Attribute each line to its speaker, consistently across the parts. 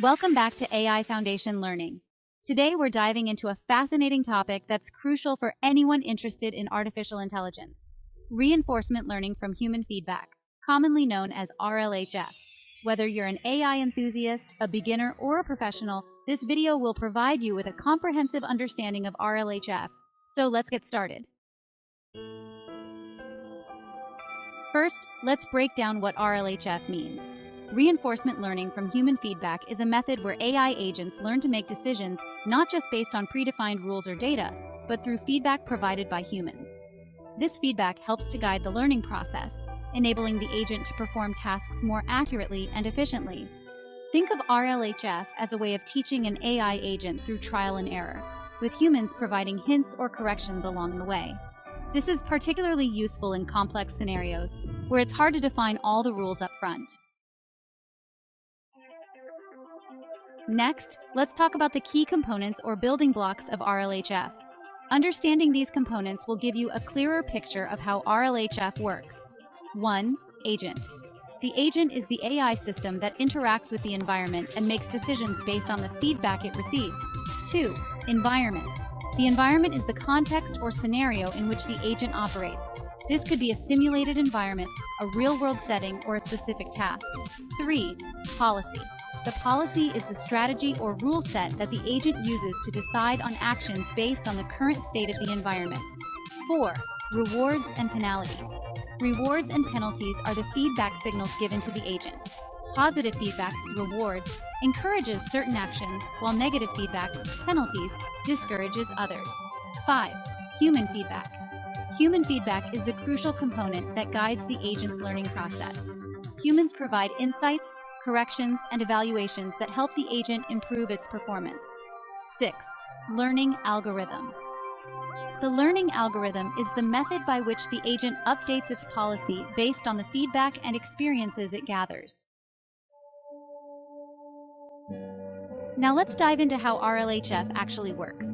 Speaker 1: Welcome back to AI Foundation Learning. Today we're diving into a fascinating topic that's crucial for anyone interested in artificial intelligence: reinforcement learning from human feedback, commonly known as RLHF. Whether you're an AI enthusiast, a beginner, or a professional, this video will provide you with a comprehensive understanding of RLHF. So let's get started. First, let's break down what RLHF means. Reinforcement learning from human feedback is a method where AI agents learn to make decisions not just based on predefined rules or data, but through feedback provided by humans. This feedback helps to guide the learning process, enabling the agent to perform tasks more accurately and efficiently. Think of RLHF as a way of teaching an AI agent through trial and error, with humans providing hints or corrections along the way. This is particularly useful in complex scenarios, where it's hard to define all the rules up front. Next, let's talk about the key components or building blocks of RLHF. Understanding these components will give you a clearer picture of how RLHF works. 1. Agent. The agent is the AI system that interacts with the environment and makes decisions based on the feedback it receives. 2. Environment. The environment is the context or scenario in which the agent operates. This could be a simulated environment, a real-world setting, or a specific task. 3. Policy. The policy is the strategy or rule set that the agent uses to decide on actions based on the current state of the environment. 4. Rewards and penalties. Rewards and penalties are the feedback signals given to the agent. Positive feedback, rewards, encourages certain actions, while negative feedback, penalties, discourages others. 5. Human feedback. Human feedback is the crucial component that guides the agent's learning process. Humans provide insights, corrections, and evaluations that help the agent improve its performance. 6. Learning algorithm. The learning algorithm is the method by which the agent updates its policy based on the feedback and experiences it gathers. Now let's dive into how RLHF actually works.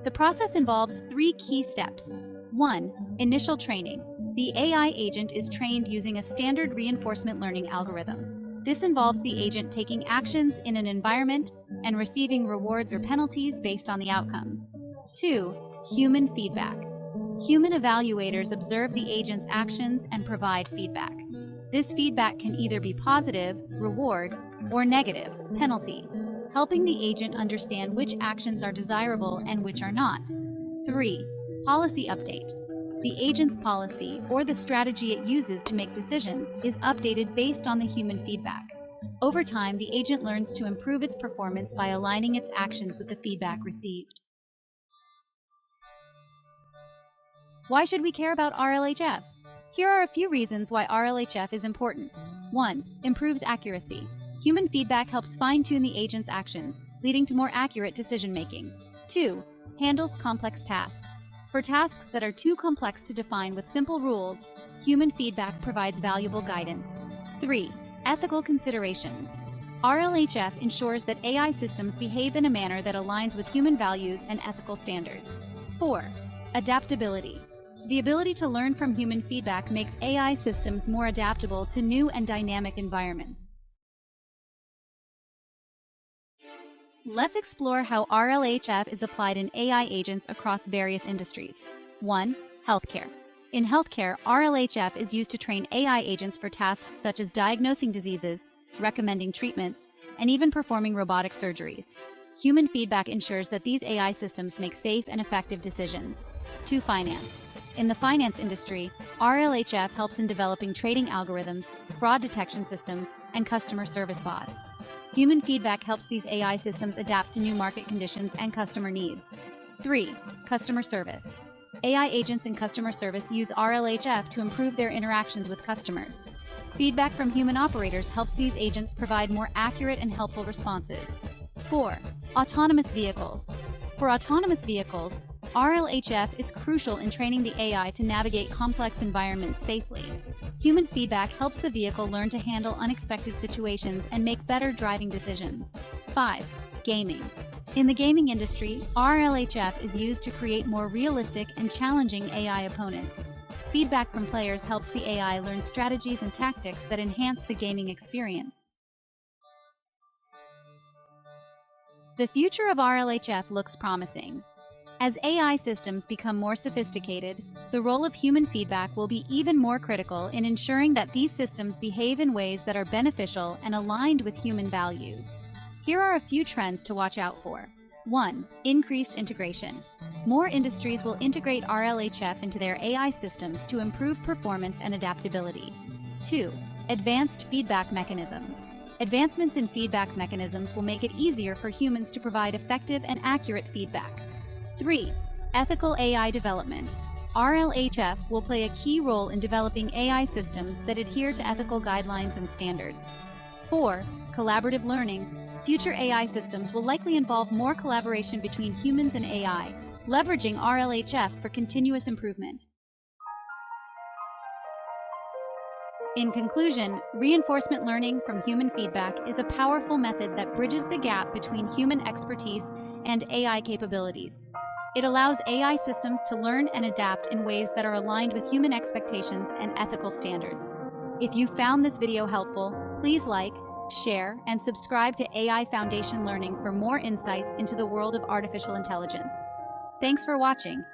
Speaker 1: The process involves 3 key steps. 1. Initial training. The AI agent is trained using a standard reinforcement learning algorithm. This involves the agent taking actions in an environment and receiving rewards or penalties based on the outcomes. 2. Human feedback. Human evaluators observe the agent's actions and provide feedback. This feedback can either be positive, reward, or negative, penalty, helping the agent understand which actions are desirable and which are not. 3. Policy update. The agent's policy, or the strategy it uses to make decisions, is updated based on the human feedback. Over time, the agent learns to improve its performance by aligning its actions with the feedback received. Why should we care about RLHF? Here are a few reasons why RLHF is important. 1. Improves accuracy. Human feedback helps fine-tune the agent's actions, leading to more accurate decision-making. 2. Handles complex tasks. For tasks that are too complex to define with simple rules, human feedback provides valuable guidance. 3. Ethical considerations. RLHF ensures that AI systems behave in a manner that aligns with human values and ethical standards. 4. Adaptability. The ability to learn from human feedback makes AI systems more adaptable to new and dynamic environments. Let's explore how RLHF is applied in AI agents across various industries. 1. Healthcare. In healthcare, RLHF is used to train AI agents for tasks such as diagnosing diseases, recommending treatments, and even performing robotic surgeries. Human feedback ensures that these AI systems make safe and effective decisions. 2. Finance. In the finance industry, RLHF helps in developing trading algorithms, fraud detection systems, and customer service bots. Human feedback helps these AI systems adapt to new market conditions and customer needs. 3. Customer service. AI agents in customer service use RLHF to improve their interactions with customers. Feedback from human operators helps these agents provide more accurate and helpful responses. 4. Autonomous vehicles. For autonomous vehicles, RLHF is crucial in training the AI to navigate complex environments safely. Human feedback helps the vehicle learn to handle unexpected situations and make better driving decisions. 5. Gaming. In the gaming industry, RLHF is used to create more realistic and challenging AI opponents. Feedback from players helps the AI learn strategies and tactics that enhance the gaming experience. The future of RLHF looks promising. As AI systems become more sophisticated, the role of human feedback will be even more critical in ensuring that these systems behave in ways that are beneficial and aligned with human values. Here are a few trends to watch out for. 1. Increased integration. More industries will integrate RLHF into their AI systems to improve performance and adaptability. 2. Advanced feedback mechanisms. Advancements in feedback mechanisms will make it easier for humans to provide effective and accurate feedback. 3. Ethical AI development. RLHF will play a key role in developing AI systems that adhere to ethical guidelines and standards. 4. Collaborative learning. Future AI systems will likely involve more collaboration between humans and AI, leveraging RLHF for continuous improvement. In conclusion, reinforcement learning from human feedback is a powerful method that bridges the gap between human expertise and AI capabilities. It allows AI systems to learn and adapt in ways that are aligned with human expectations and ethical standards. If you found this video helpful, please like, share, and subscribe to AI Foundation Learning for more insights into the world of artificial intelligence. Thanks for watching.